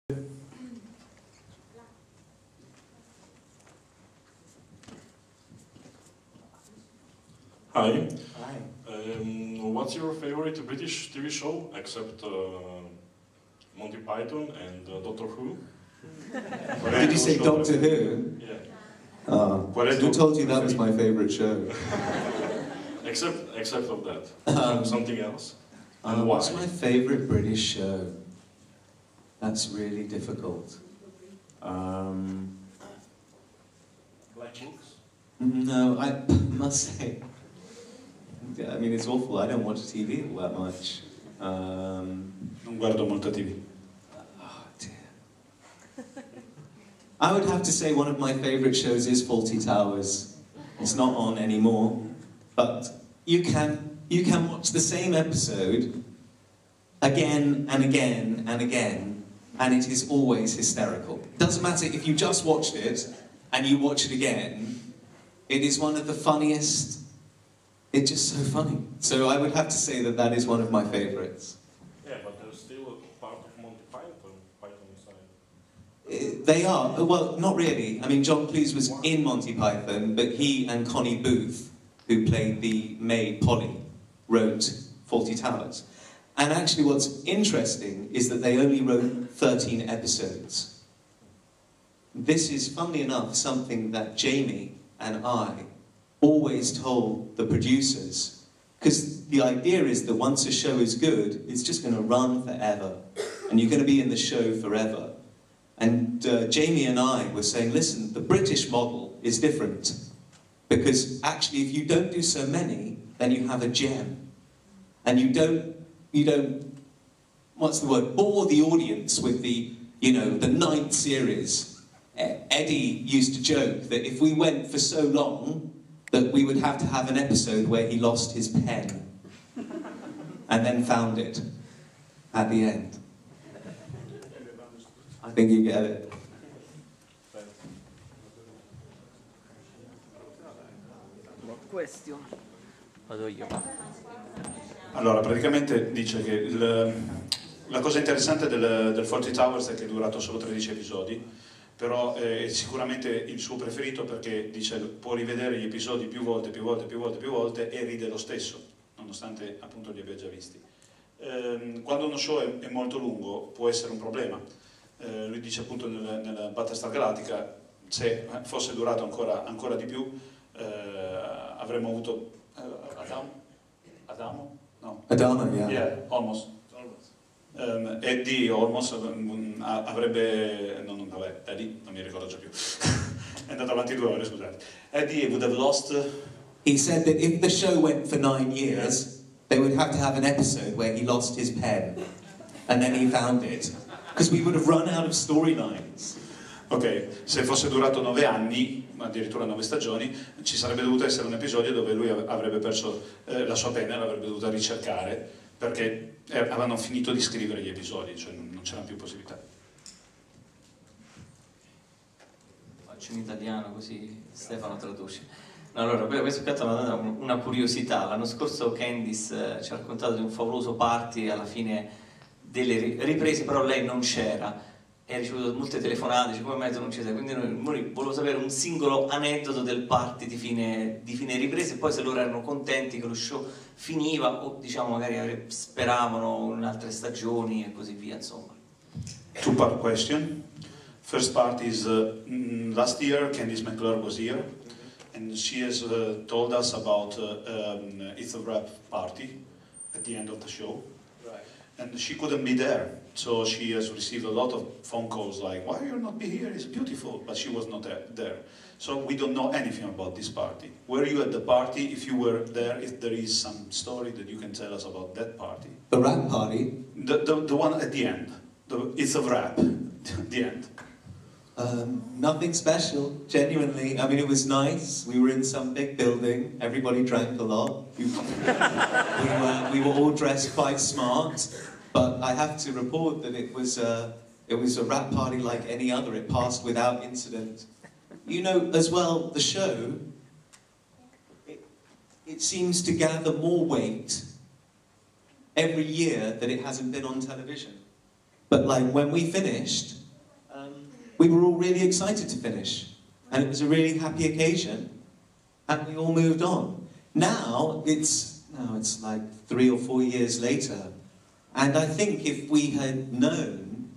Hi. Hi. What's your favorite British TV show, except Monty Python and Doctor Who? Did you say Doctor Who? Yeah. Who told you that was my favorite show? except of that. Something else? And why? What's my favorite British show? That's really difficult. Black Books? No, I must say, I mean, it's awful. I don't watch TV all that much. Non guardo molta TV. Oh dear. I would have to say one of my favourite shows is Fawlty Towers. It's not on anymore, but you can watch the same episode again and again and again, and it is always hysterical. Doesn't matter if you just watched it and you watch it again. It is one of the funniest. It's just so funny. So I would have to say that that is one of my favourites. Yeah, but there's still a part of Monty Python inside. They are. Well, not really. I mean, John Cleese was in Monty Python, but he and Connie Booth, who played the maid Polly, wrote Fawlty Towers. And actually what's interesting is that they only wrote 13 episodes. This is, funnily enough, something that Jamie and I always told the producers, because the idea is that once a show is good, it's just going to run forever, and you're going to be in the show forever. And Jamie and I were saying, listen, the British model is different, because actually if you don't do so many, then you have a gem, and you don't, what's the word, bore the audience with the, the 9th series. Eddie used to joke that if we went for so long, that we would have to have an episode where he lost his pen and then found it at the end. I think you get it. Question. Vado io. Allora, praticamente dice che la cosa interessante del Fawlty Towers è che è durato solo 13 episodi, però è sicuramente il suo preferito perché dice può rivedere gli episodi più volte e ride lo stesso, nonostante appunto li abbia già visti. Quando uno show è molto lungo può essere un problema. Lui dice appunto nella Battlestar Galactica, se fosse durato ancora di più avremmo avuto Adamo? No. Adamo, yeah. Yeah, almost. Eddie almost avrebbe, vabbè, Eddie, non mi ricordo già più, è andato avanti 2 ore, scusate. Eddie would have lost. He said that if the show went for 9 years, they would have to have an episode where he lost his pen, and then he found it, because we would have run out of storylines. Ok, se fosse durato 9 anni, addirittura 9 stagioni, ci sarebbe dovuto essere un episodio dove lui avrebbe perso la sua penna e l'avrebbe dovuta ricercare, perché avevano finito di scrivere gli episodi, cioè non c'erano più possibilità. Faccio in italiano così Stefano traduce. Allora, questo più che altro mi ha dato una curiosità. L'anno scorso Candice ci ha raccontato di un favoloso party alla fine delle riprese, però lei non c'era. E ha ricevuto molte telefonate, dice come mai tu non ci sei? Quindi noi volevo sapere un singolo aneddoto del party di fine riprese, e poi se loro erano contenti che lo show finiva o diciamo magari speravano in altre stagioni e così via, insomma. Two-part question. First part is last year Candice McClure was here and she has told us about It's a Rap party at the end of the show. And she couldn't be there, so she has received a lot of phone calls like, why you not be here, it's beautiful, but she was not there. So we don't know anything about this party. Were you at the party? If you were there, if there is some story that you can tell us about that party. The rap party? The one at the end, It's a Rap, the end. Nothing special, genuinely. I mean, it was nice. We were in some big building. Everybody drank a lot. We were all dressed quite smart. But I have to report that it was a rap party like any other. It passed without incident. You know, as well, the show, it seems to gather more weight every year that it hasn't been on television. But like when we finished, we were all really excited to finish. And it was a really happy occasion. And we all moved on. Now it's like 3 or 4 years later. And I think if we had known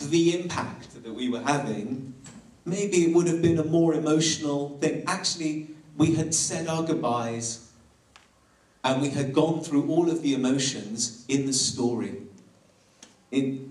the impact that we were having, maybe it would have been a more emotional thing. Actually, we had said our goodbyes and we had gone through all of the emotions in the story. In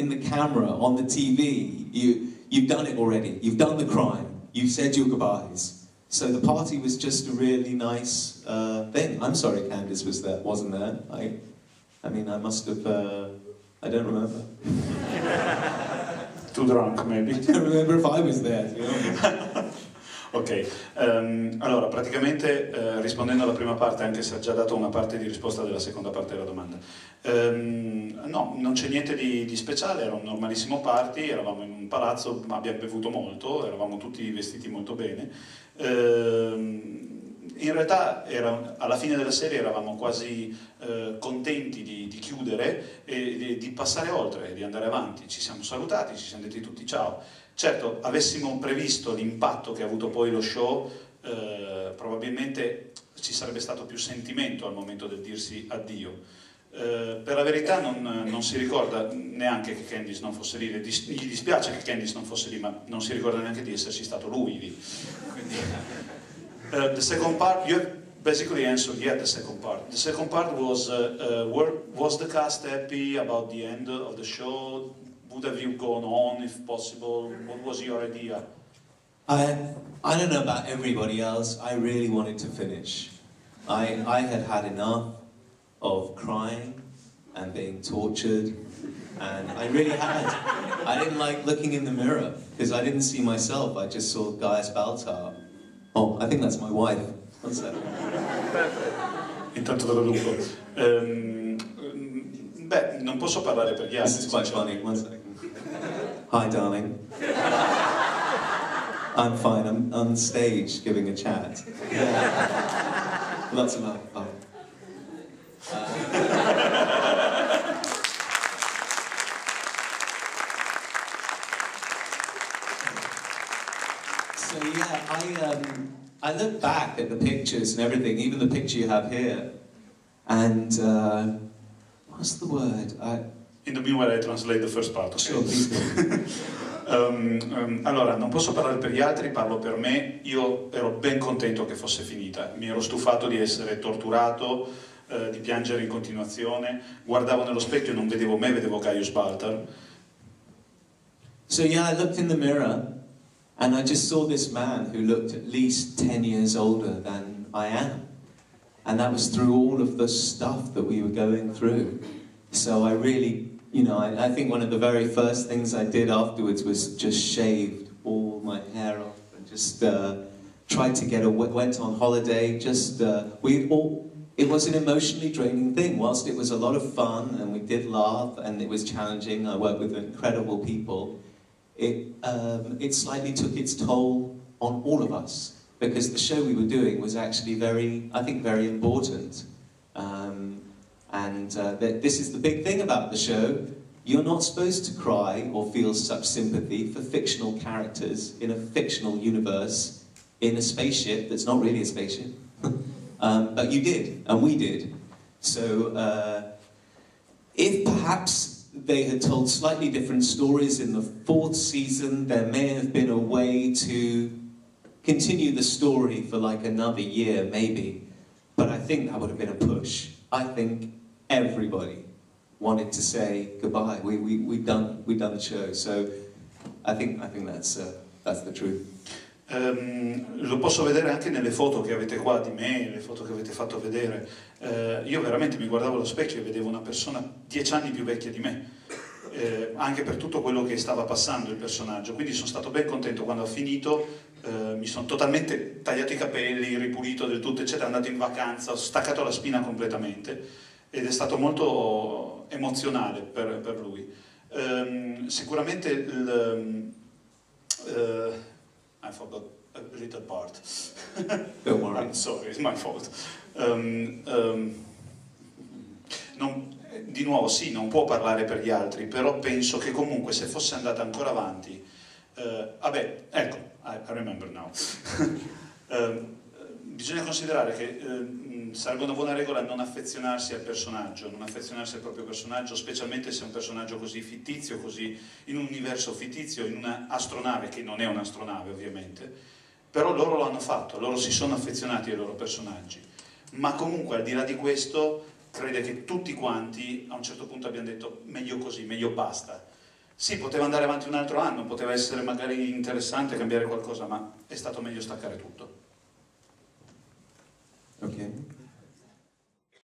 the camera, on the TV, you've done it already. You've done the crime. You've said your goodbyes. So the party was just a really nice thing. I'm sorry Candice wasn't there. I mean, I must have, I don't remember. Too drunk, maybe. I don't remember if I was there, to be honest. Ok, allora praticamente rispondendo alla prima parte, anche se ha già dato una parte di risposta della seconda parte della domanda, no, non c'è niente di speciale, era un normalissimo party, eravamo in un palazzo, abbiamo bevuto molto, eravamo tutti vestiti molto bene. In realtà alla fine della serie eravamo quasi contenti di chiudere e di passare oltre, di andare avanti. Ci siamo salutati, ci siamo detti tutti ciao. Certo, avessimo previsto l'impatto che ha avuto poi lo show, probabilmente ci sarebbe stato più sentimento al momento del dirsi addio. Per la verità non si ricorda neanche che Candice non fosse lì, gli dispiace che Candice non fosse lì, ma non si ricorda neanche di esserci stato lui lì. Quindi, the second part, you have basically answered the second part. The second part was, was the cast happy about the end of the show? Would have you gone on if possible? What was your idea? I don't know about everybody else, I really wanted to finish. I had had enough of crying and being tortured, and I really had. I didn't like looking in the mirror, because I didn't see myself, I just saw Gaius Baltar. Oh, I think that's my wife. One second. Intanto traduco. Beh, non posso parlare per gli altri. This is quite funny. One second. Hi, darling. I'm fine. I'm on stage giving a chat. Yeah. Lots of fun. So yeah, I look back at the pictures and everything, even the picture you have here, and what's the word? In the meanwhile I translate the first part, okay? Sure, please. Allora, non posso parlare per gli altri, parlo per me. Io ero ben contento che fosse finita, mi ero stufato di essere torturato, di piangere in continuazione, guardavo nello specchio e non vedevo me, vedevo Gaius Baltar. So yeah, I looked in the mirror and I just saw this man who looked at least 10 years older than I am. And that was through all of the stuff that we were going through. So I really, you know, I think one of the very first things I did afterwards was just shaved all my hair off and just tried to went on holiday, it was an emotionally draining thing. Whilst it was a lot of fun and we did laugh and it was challenging, I worked with incredible people, it slightly took its toll on all of us, because the show we were doing was actually very important. This is the big thing about the show. You're not supposed to cry or feel such sympathy for fictional characters in a fictional universe in a spaceship that's not really a spaceship. But you did, and we did. So if perhaps they had told slightly different stories in the 4th season, there may have been a way to continue the story for like another year, maybe. But I think that would have been a push. I think everybody wanted to say goodbye. We've done the show, so I think that's the truth. Lo posso vedere anche nelle foto che avete qua di me, le foto che avete fatto vedere. Io veramente mi guardavo allo specchio e vedevo una persona 10 anni più vecchia di me, anche per tutto quello che stava passando il personaggio, quindi sono stato ben contento quando ho finito. Mi sono totalmente tagliato i capelli, ripulito del tutto, eccetera, andato in vacanza, ho staccato la spina completamente ed è stato molto emozionale per lui. Sicuramente I forgot a little part. Don't worry. I'm sorry, it's my fault. di nuovo sì, non può parlare per gli altri, però penso che comunque se fosse andata ancora avanti, vabbè, ecco, I remember now. Bisogna considerare che sarebbe una buona regola non affezionarsi al personaggio, non affezionarsi al proprio personaggio, specialmente se è un personaggio così fittizio, così in un universo fittizio, in una astronave, che non è un'astronave ovviamente, però loro lo hanno fatto, loro si sono affezionati ai loro personaggi. Ma comunque al di là di questo, credo che tutti quanti a un certo punto abbiamo detto meglio così, meglio basta. Sì, poteva andare avanti un altro anno, poteva essere magari interessante cambiare qualcosa, ma è stato meglio staccare tutto.